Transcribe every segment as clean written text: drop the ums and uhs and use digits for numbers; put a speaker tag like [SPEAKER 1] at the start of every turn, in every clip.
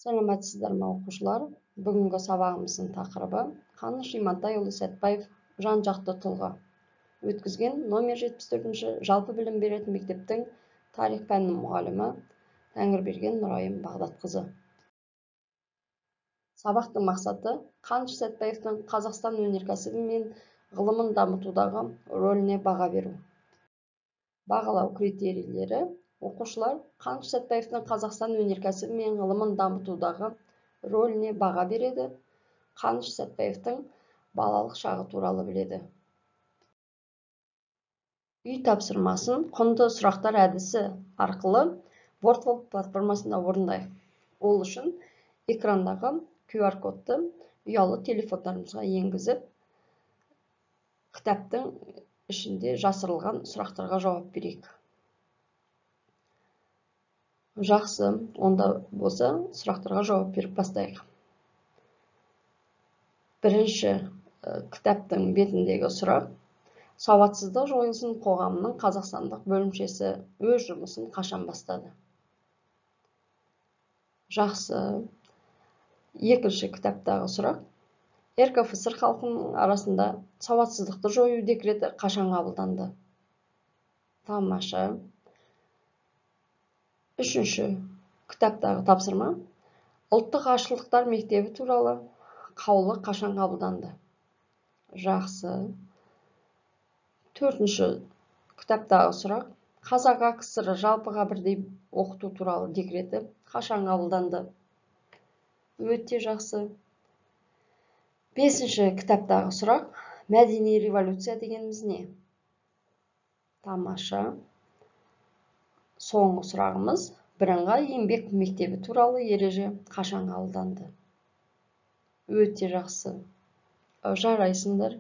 [SPEAKER 1] Саламатсыздар ма оқушылар? Бүгінгі сабағымыздың тақырыбы Қаныш Имантайұлы Сәтбаев жан-жақты тұлға. Өткізген номер 74-ші жалпы білім беретін мектептің тарих пәнінің мұғалімі Тәңірберген Нұрайым Бағдатқызы. Сабақтың мақсаты Қаныш Сәтбаевтың Қазақстан өнеркәсібі мен ғылымын дамытудағы рөліне баға беру. Бағалау критерийлері: оқушылар Қаныш Сәтбаевтың Қазақстан өнеркәсібі мен ғылымын дамытудағы рөліне баға береді. Қаныш Сәтбаевтың балалық шағы туралы біледі. Үй тапсырмасын құнды сұрақтар әдісі арқылы WordWalk платформасында орындайық. Ол үшін экрандағы QR-кодты ұялы телефондарымызға енгізіп, кітаптың ішінде жасырылған сұрақтарға жауап берейік. Жақсы, онда болса сұрақтарға жауап беріп бастайық. Бірінші кітаптың бетіндегі сұрақ: сауатсыздық жойылсын қоғамының қазақстандық бөлімшесі өз жұмысын қашан бастады? Жақсы. Екінші кітаптағы сұрақ: РКФСР халқының арасында сауатсыздықты жою декреті қашан қабылданды? Тамаша. Үшінші кітаптағы тапсырма: ұлттық азшылықтар мектебі туралы қаулы қашан қабылданды? Жақсы. Төртінші кітаптағы сұрақ: қазақ АКСР жалпыға бірдей оқыту туралы декреті қашан қабылданды? Өте жақсы. Бесінші кітаптағы сұрақ: мәдени революция дегеніміз не? Тамаша. Соңғы сұрағымыз: бірыңғай еңбек мектебі туралы ереже қашан қабылданды? Өте жақсы. Жарайсыңдар.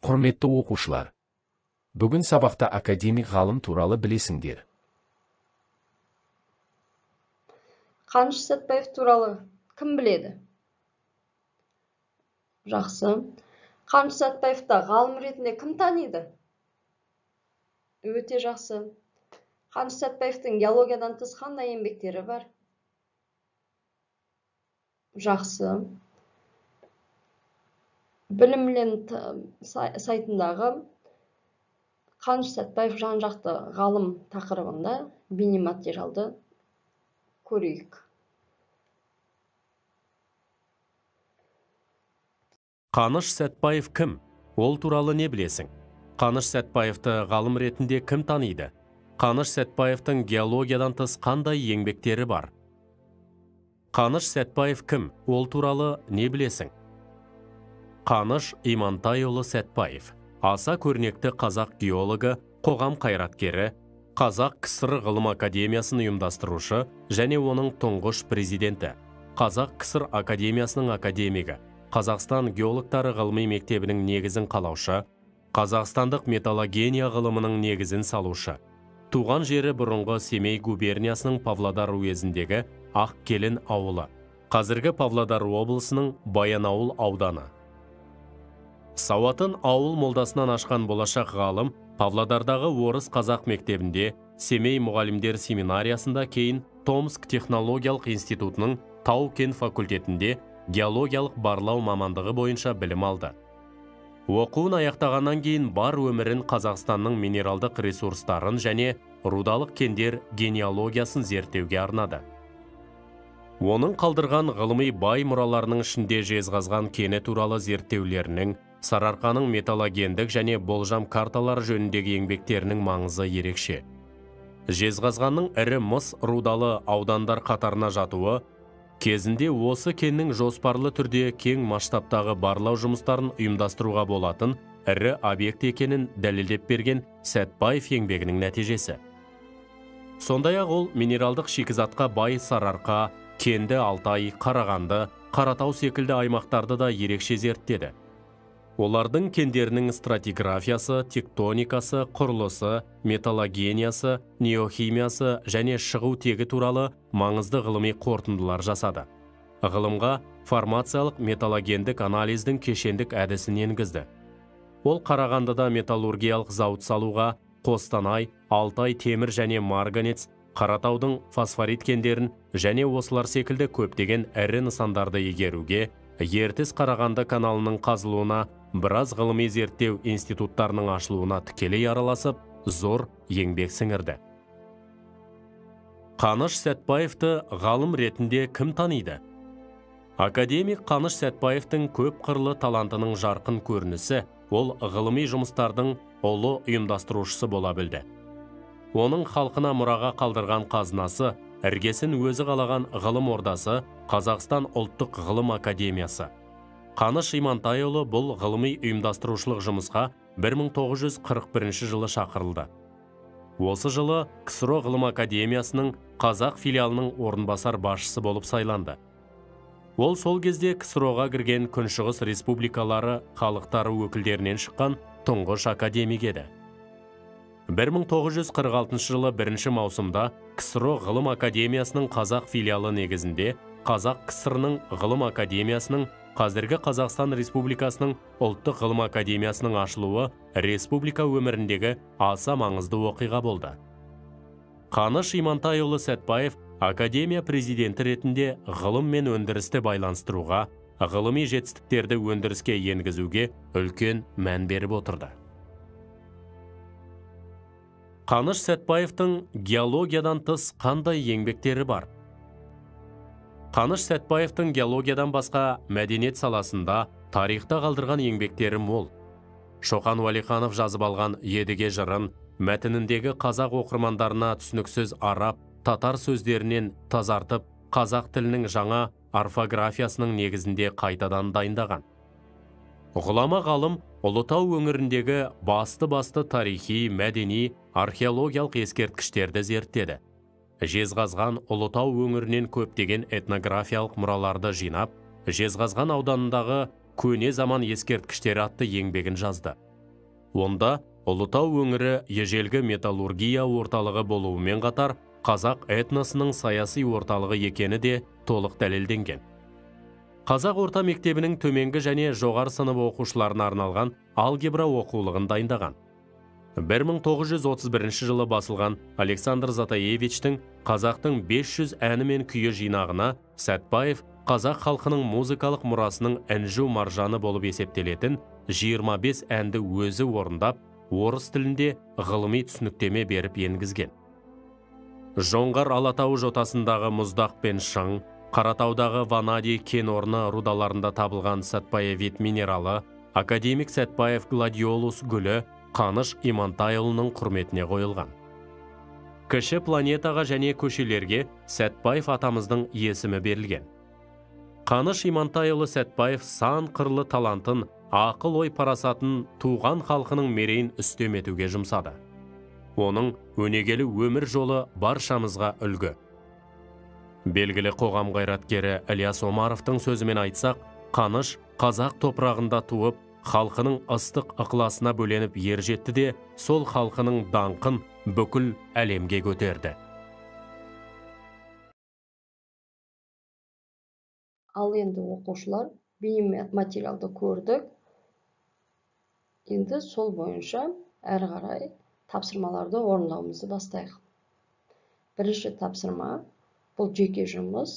[SPEAKER 2] Құрметті оқушылар, бүгін сабақта академик ғалым туралы білесіңдер.
[SPEAKER 1] Қаныш Сәтбаев туралы кім біледі? Жақсы. Қаныш Сәтбаевты ғалым ретінде кім таниды? Өте жақсы. Қаныш Сәтбаевтың геологиядан тыс қандай еңбектері бар? Жақсы. Білімленд сайтындағы Қаныш Сәтбаев жан-жақты ғалым тақырыбында бейнематериалды көрейік.
[SPEAKER 3] Қаныш Сәтбаев кім? Ол туралы не білесің? Қаныш Сәтбаевты ғалым ретінде кім таниды? Қаныш Сәтбаевтың геологиядан тыс қандай еңбектері бар? Қаныш Сәтбаев кім? Ол туралы не білесің? Қаныш Имантайұлы Сәтбаев аса көрнекті қазақ геологы, қоғам қайраткері, Қазақ КСР ғылым академиясын ұйымдастырушы және оның тұңғыш президенті, Қазақ КСР академиясының академигі, Қазақстан геологтары ғылыми мектебінің негізін қалаушы, Қазақстандық металлогения ғылымының негізін салушы. Туған жері бұрынғы Семей губерниясының Павлодар уезіндегі Ақкелін ауылы, қазіргі Павлодар облысының Баянауыл ауданы. Сауатын ауыл молдасынан ашқан болашақ ғалым Павлодардағы орыс қазақ мектебінде, Семей мұғалімдер семинариясында, кейін Томск технологиялық институтының Тау-кен факультетінде геологиялық барлау мамандығы бойынша білім алды. Оқуын аяқтағаннан кейін бар өмірін Қазақстанның минералдық ресурстарын және рудалық кендер генеалогиясын зерттеуге арнады. Оның қалдырған ғылыми бай мұраларының ішінде жезқазған кені туралы зерттеулерінің, Сарыарқаның металлогендік және болжам карталар жөніндегі еңбектерінің маңызы ерекше. Жезқазғанның ірі мыс рудалы аудандар қатарына жатуы, кезінде осы кеннің жоспарлы түрде кең масштабтағы барлау жұмыстарын ұйымдастыруға болатын ірі объект екенін дәлелдеп берген Сәтбаев еңбегінің нәтижесі. Сондай-ақ ол минералдық шикізатқа бай Сарыарқа, Кенді Алтай, Қарағанды, Қаратау секілді аймақтарды да ерекше зерттеді. Олардың кендерінің стратиграфиясы, тектоникасы, құрылысы, металлогениясы, неохимиясы және шығу тегі туралы маңызды ғылыми қорытындылар жасады. Ғылымға формациялық металлогендік анализдің кешендік әдісін енгізді. Ол Қарағандыда металлургиялық зауыт салуға, Қостанай, Алтай темір және марганец, Қаратаудың фосфорит кендерін және осылар секілді көптеген ірі нысандарды игеруге, Ертіс Қарағанды каналының қазылуына, біраз ғылыми зерттеу институттарының ашылуына тікелей араласып, зор еңбек сіңірді. Қаныш Сәтбаевты ғалым ретінде кім таниды? Академик Қаныш Сәтбаевтың көп қырлы талантының жарқын көрінісі, ол ғылыми жұмыстардың ұлы ұйымдастырушысы бола білді. Оның халқына мұраға қалдырған қазынасы, іргесін өзі қалаған ғылым ордасы, Қазақстан ұлттық ғылым академиясы. Қаныш Имантайұлы бұл ғылыми ұйымдастырушылық жұмысқа 1941 жылы шақырылды. Осы жылы КСРО ғылым академиясының қазақ филиалының орынбасар басшысы болып сайланды. Ол сол кезде КСРО-ға кірген Күншығыс республикалары халықтары өкілдерінен шыққан тұңғыш академик еді. 1946 жылы 1 маусымда КСРО ғылым академиясының қазақ филиалы негізінде Қазақ КСР-ның ғылым академиясының, қазіргі Қазақстан Республикасының ұлттық ғылым академиясының ашылуы республика өміріндегі аса маңызды оқиға болды. Қаныш Имантайұлы Сәтбаев академия президенті ретінде ғылым мен өндірісті байланыстыруға, ғылыми жетістіктерді өндіріске енгізуге үлкен мән беріп отырды. Қаныш Сәтбаевтың геологиядан тыс қандай еңбектері бар? Қаныш Сәтбаевтың геологиядан басқа мәдениет саласында тарихта қалдырған еңбектері мол. Шоқан Уәлиханов жазып алған Едіге жырын мәтініндегі қазақ оқырмандарына түсініксіз араб, татар сөздерінен тазартып, қазақ тілінің жаңа орфографиясының негізінде қайтадан дайындаған. Ғұлама ғалым Ұлытау өңіріндегі басты тарихи, мәдени, археологиялық ескерткіштерді зерттеді. Жезқазған Ұлытау өңірінен көптеген этнографиялық мұраларды жинап, Жезқазған ауданындағы көне заман ескерткіштері атты еңбегін жазды. Онда Ұлытау өңірі ежелгі металлургия орталығы болуымен қатар, қазақ этносының саяси орталығы екені де толық дәлелденген. Қазақ орта мектебінің төменгі және жоғары сынып оқушыларына арналған алгебра оқулығын дайындаған. 1931 жылы басылған Александр Затаевичтің қазақтың 500 әні мен күйі жинағына Сәтбаев қазақ халқының музыкалық мұрасының әнжу маржаны болып есептелетін 25 әнді өзі орындап, орыс тілінде ғылыми түсініктеме беріп енгізген. Жоңғар Алатау жотасындағы мұздақ пен шың, Қаратаудағы ванадий кен орны рудаларында табылған Сәтбаевит минералы, академик Сәтбаев гладиолус гүлі Қаныш Имантайұлының құрметіне қойылған. Кіші планетаға және көшелерге Сәтбаев атамыздың есімі берілген. Қаныш Имантайұлы Сәтбаев сан қырлы талантын, ақыл ой парасатын туған халқының мерейін үстем етуге жұмсады. Оның өнегелі өмір жолы баршамызға үлгі. Белгілі қоғам қайраткері Ілияс Омаровтың сөзімен айтсақ, Қаныш қазақ топырағында туып, халқының ыстық ықыласына бөленіп ер жетті де, сол халқының даңқын бүкіл әлемге көтерді.
[SPEAKER 1] Ал енді оқушылар бейне материалды көрдік. Енді сол бойынша әрі қарай тапсырмаларды орындауымызды бастайық. Бірінші тапсырма бұл жеке жұмыс.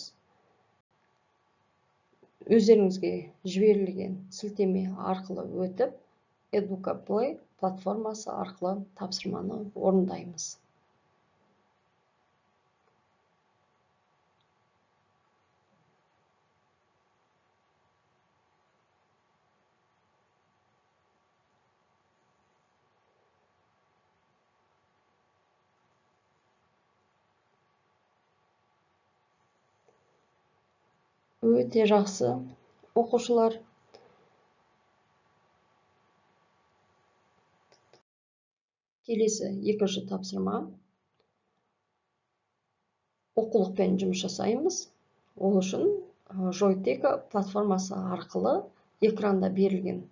[SPEAKER 1] Өздеріңізге жіберілген сілтеме арқылы өтіп, Educaplay платформасы арқылы тапсырманы орындаймыз. Өте жақсы оқушылар. Келесі екінші тапсырма. Оқулықпен жұмыс жасаймыз. Ол үшін Joyteka платформасы арқылы экранда берілген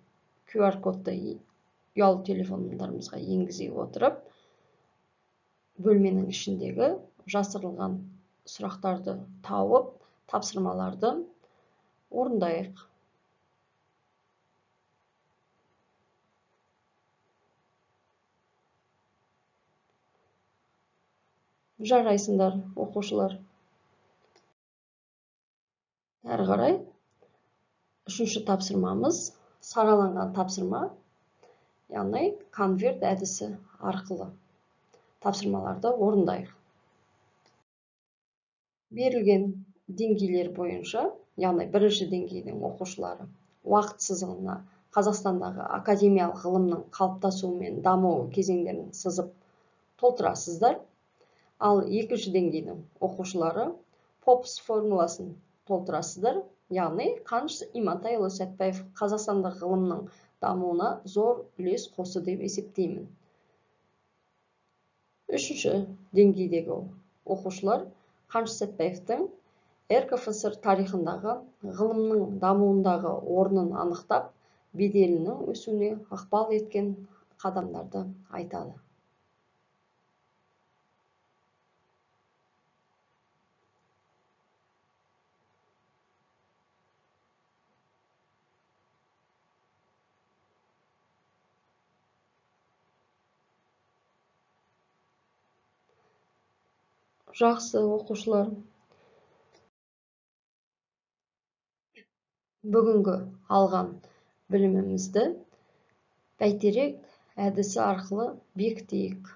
[SPEAKER 1] QR кодты ұялы телефондарымызға енгізе отырып, бөлменің ішіндегі жасырылған сұрақтарды тауып, тапсырмаларды орындайық. Жарайсыңдар, оқушылар. Әрі қарай, үшінші тапсырмамыз сараланған тапсырма, яғни конверт әдісі арқылы тапсырмаларды орындайық. Берілген деңгейлер бойынша, яғни бірінші деңгейдің оқушылары уақыт сызығына Қазақстандағы академиялық ғылымның қалыптасуы мен дамуы кезеңдерін сызып толтырасыздар. Ал екінші деңгейдің оқушылары Попс формуласын толтырасыздар. Яғни Қаныш Имантайұлы Сәтбаев Қазақстандық ғылымның дамуына зор үлес қосты деп есептеймін. Үшінші деңгейдегі оқушылар Қаныш Сәтбаевтың РКФСР тарихындағы ғылымның дамуындағы орнын анықтап, беделінің өсуіне ықпал еткен қадамдарды айтады. Жақсы оқушылар. Бүгінгі алған білімімізді бәйтерек әдісі арқылы бекітейік.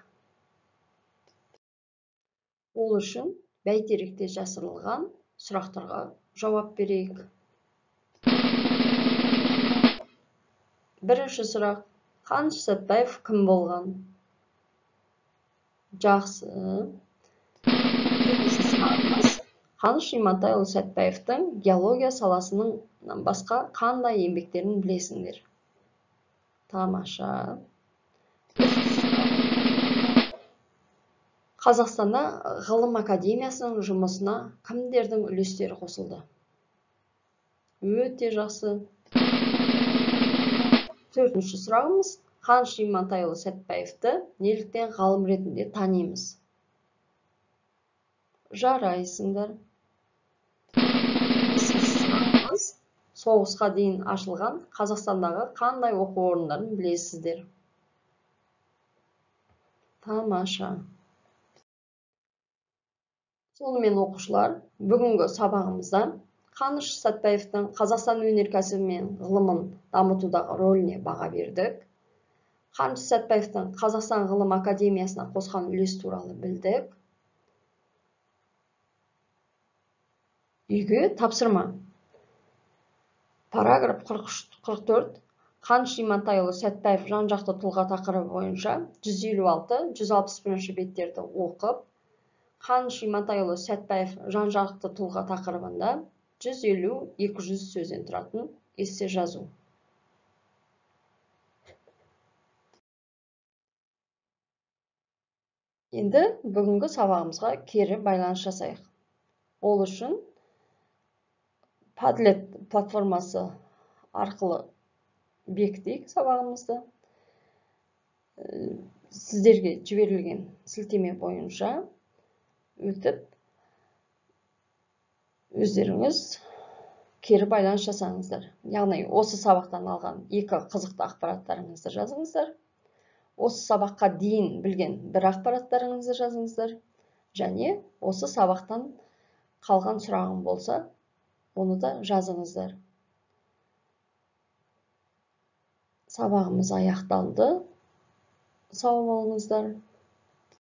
[SPEAKER 1] Ол үшін бәйтеректе жасырылған сұрақтарға жауап берейік. Бірінші сұрақ: Қаныш Сәтбаев кім болған? Жақсы. Екінші сұрағымыз: Қаныш Имантайұлы Сәтбаевтың геология саласының басқа қандай еңбектерін білесіңдер? Тамаша. Қазақстанда ғылым академиясының жұмысына кімдердің үлестері қосылды? Өте жақсы. Төртінші сұрағымыз: Қаныш Имантайұлы Сәтбаевты неліктен ғалым ретінде танимыз? Жарайсыңдар. Соғысқа дейін ашылған Қазақстандағы қандай оқу орындарын білесіздер? Тамаша. Сонымен оқушылар, бүгінгі сабағымызда Қаныш Сәтбаевтың Қазақстан өнеркәсібі мен ғылымын дамытудағы рөліне баға бердік. Қаныш Сәтбаевтың Қазақстан ғылым академиясына қосқан үлес туралы білдік. Үйге тапсырма. Параграф 44. Қаныш Имантайұлы Сәтбаев жан-жақты тұлға тақырыбы бойынша 156-161 беттерді оқып, Қаныш Имантайұлы Сәтбаев жан-жақты тұлға тақырыбында 150-200 сөзден тұратын эссе жазу. Енді бүгінгі сабағымызға кері байланыс жасайық. Ол үшін Padlet платформасы арқылы бекітейік сабағымызды. Сіздерге жіберілген сілтеме бойынша өтіп, өздеріңіз кері байланыс жасаңыздар. Яғни, осы сабақтан алған екі қызықты ақпараттарыңызды жазыңыздар. Осы сабаққа дейін білген бір ақпараттарыңызды жазыңыздар. Және осы сабақтан қалған сұрағым болса, оны да жазыңыздар. Сабағымыз аяқталды. Сау болыңыздар.